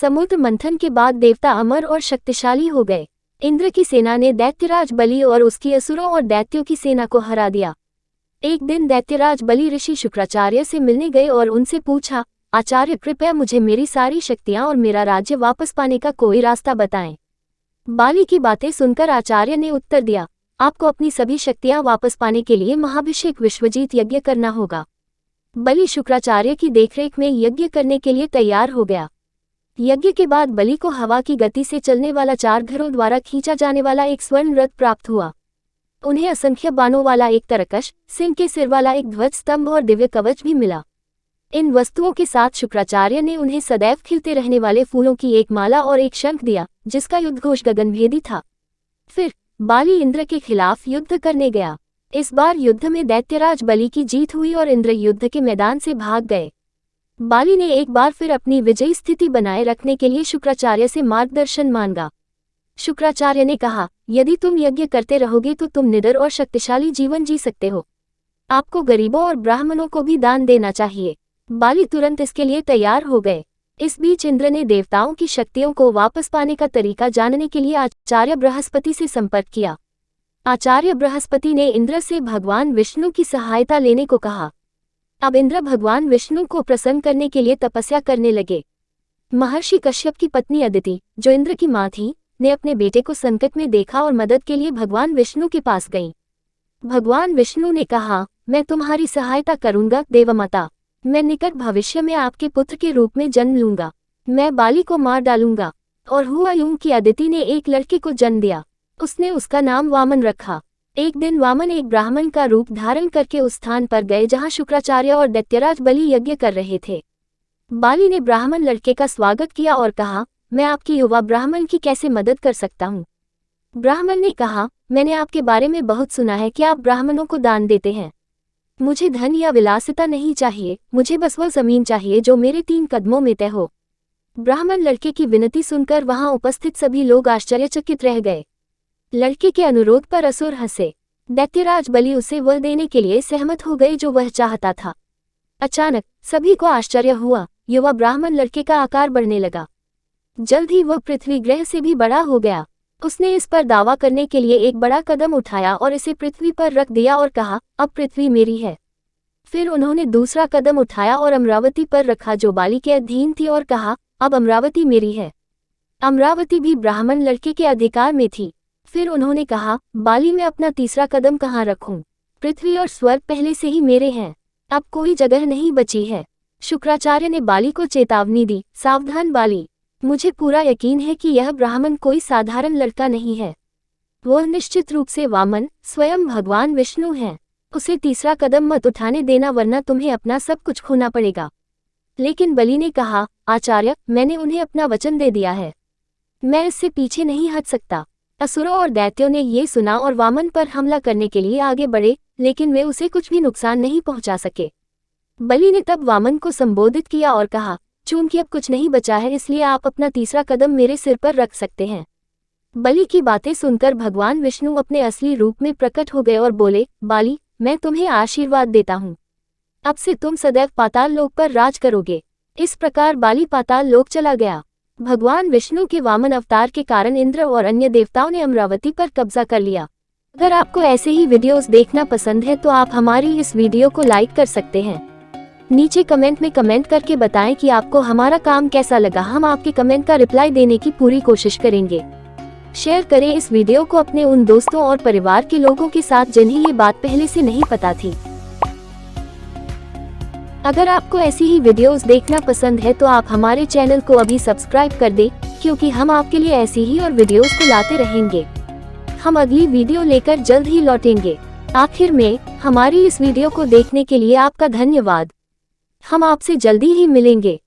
समुद्र मंथन के बाद देवता अमर और शक्तिशाली हो गए। इंद्र की सेना ने दैत्यराज बलि और उसकी असुरों और दैत्यों की सेना को हरा दिया। एक दिन दैत्यराज बलि ऋषि शुक्राचार्य से मिलने गए और उनसे पूछा, आचार्य कृपया मुझे मेरी सारी शक्तियां और मेरा राज्य वापस पाने का कोई रास्ता बताएं। बाली की बातें सुनकर आचार्य ने उत्तर दिया, आपको अपनी सभी शक्तियां वापस पाने के लिए महाभिषेक विश्वजीत यज्ञ करना होगा। बलि शुक्राचार्य की देखरेख में यज्ञ करने के लिए तैयार हो गया। यज्ञ के बाद बलि को हवा की गति से चलने वाला 4 घरों द्वारा खींचा जाने वाला एक स्वर्ण रथ प्राप्त हुआ। उन्हें असंख्य बाणों वाला एक तरकश, सिंह के सिर वाला एक ध्वज स्तंभ और दिव्य कवच भी मिला। इन वस्तुओं के साथ शुक्राचार्य ने उन्हें सदैव खिलते रहने वाले फूलों की एक माला और एक शंख दिया, जिसका युद्धघोष गगनभेदी था। फिर बाली इंद्र के खिलाफ युद्ध करने गया। इस बार युद्ध में दैत्यराज बलि की जीत हुई और इंद्र युद्ध के मैदान से भाग गए। बाली ने एक बार फिर अपनी विजयी स्थिति बनाए रखने के लिए शुक्राचार्य से मार्गदर्शन मांगा। शुक्राचार्य ने कहा, यदि तुम यज्ञ करते रहोगे तो तुम निडर और शक्तिशाली जीवन जी सकते हो। आपको गरीबों और ब्राह्मणों को भी दान देना चाहिए। बाली तुरंत इसके लिए तैयार हो गए। इस बीच इंद्र ने देवताओं की शक्तियों को वापस पाने का तरीका जानने के लिए आचार्य बृहस्पति से संपर्क किया। आचार्य बृहस्पति ने इंद्र से भगवान विष्णु की सहायता लेने को कहा। अब इंद्र भगवान विष्णु को प्रसन्न करने के लिए तपस्या करने लगे। महर्षि कश्यप की पत्नी अदिति, जो इंद्र की मां थी, ने अपने बेटे को संकट में देखा और मदद के लिए भगवान विष्णु के पास गईं। भगवान विष्णु ने कहा, मैं तुम्हारी सहायता करूंगा देवमाता। मैं निकट भविष्य में आपके पुत्र के रूप में जन्म लूंगा। मैं बाली को मार डालूंगा। और हुआ यूं कि अदिति ने एक लड़के को जन्म दिया। उसने उसका नाम वामन रखा। एक दिन वामन एक ब्राह्मण का रूप धारण करके उस स्थान पर गए जहां शुक्राचार्य और दैत्यराज बलि यज्ञ कर रहे थे। बाली ने ब्राह्मण लड़के का स्वागत किया और कहा, मैं आपकी युवा ब्राह्मण की कैसे मदद कर सकता हूँ। ब्राह्मण ने कहा, मैंने आपके बारे में बहुत सुना है कि आप ब्राह्मणों को दान देते हैं। मुझे धन या विलासिता नहीं चाहिए, मुझे बस वह जमीन चाहिए जो मेरे 3 कदमों में तय हो। ब्राह्मण लड़के की विनती सुनकर वहां उपस्थित सभी लोग आश्चर्यचकित रह गए। लड़के के अनुरोध पर असुर हंसे। दैत्यराज बलि उसे वह देने के लिए सहमत हो गए जो वह चाहता था। अचानक सभी को आश्चर्य हुआ। युवा ब्राह्मण लड़के का आकार बढ़ने लगा। जल्द ही वह पृथ्वी ग्रह से भी बड़ा हो गया। उसने इस पर दावा करने के लिए एक बड़ा कदम उठाया और इसे पृथ्वी पर रख दिया और कहा, अब पृथ्वी मेरी है। फिर उन्होंने दूसरा कदम उठाया और अमरावती पर रखा जो बाली के अधीन थी और कहा, अब अमरावती मेरी है। अमरावती भी ब्राह्मण लड़के के अधिकार में थी। फिर उन्होंने कहा, बाली में अपना तीसरा कदम कहाँ रखूं? पृथ्वी और स्वर्ग पहले से ही मेरे हैं। अब कोई जगह नहीं बची है। शुक्राचार्य ने बाली को चेतावनी दी, सावधान बाली, मुझे पूरा यकीन है कि यह ब्राह्मण कोई साधारण लड़का नहीं है। वह निश्चित रूप से वामन, स्वयं भगवान विष्णु हैं। उसे तीसरा कदम मत उठाने देना वरना तुम्हें अपना सब कुछ खोना पड़ेगा। लेकिन बलि ने कहा, आचार्य, मैंने उन्हें अपना वचन दे दिया है। मैं इससे पीछे नहीं हट सकता। असुरों और दैत्यों ने ये सुना और वामन पर हमला करने के लिए आगे बढ़े, लेकिन वे उसे कुछ भी नुकसान नहीं पहुंचा सके। बलि ने तब वामन को संबोधित किया और कहा, चूंकि अब कुछ नहीं बचा है इसलिए आप अपना तीसरा कदम मेरे सिर पर रख सकते हैं। बलि की बातें सुनकर भगवान विष्णु अपने असली रूप में प्रकट हो गए और बोले, बाली, मैं तुम्हें आशीर्वाद देता हूँ। अब से तुम सदैव पाताल लोक पर राज करोगे। इस प्रकार बाली पाताल लोक चला गया। भगवान विष्णु के वामन अवतार के कारण इंद्र और अन्य देवताओं ने अमरावती पर कब्जा कर लिया। अगर आपको ऐसे ही वीडियोस देखना पसंद है तो आप हमारी इस वीडियो को लाइक कर सकते हैं। नीचे कमेंट में कमेंट करके बताएं कि आपको हमारा काम कैसा लगा। हम आपके कमेंट का रिप्लाई देने की पूरी कोशिश करेंगे। शेयर करें इस वीडियो को अपने उन दोस्तों और परिवार के लोगों के साथ जिन्हें ये बात पहले से नहीं पता थी। अगर आपको ऐसी ही वीडियोस देखना पसंद है तो आप हमारे चैनल को अभी सब्सक्राइब कर दें, क्योंकि हम आपके लिए ऐसी ही और वीडियोस को लाते रहेंगे। हम अगली वीडियो लेकर जल्द ही लौटेंगे। आखिर में हमारी इस वीडियो को देखने के लिए आपका धन्यवाद। हम आपसे जल्दी ही मिलेंगे।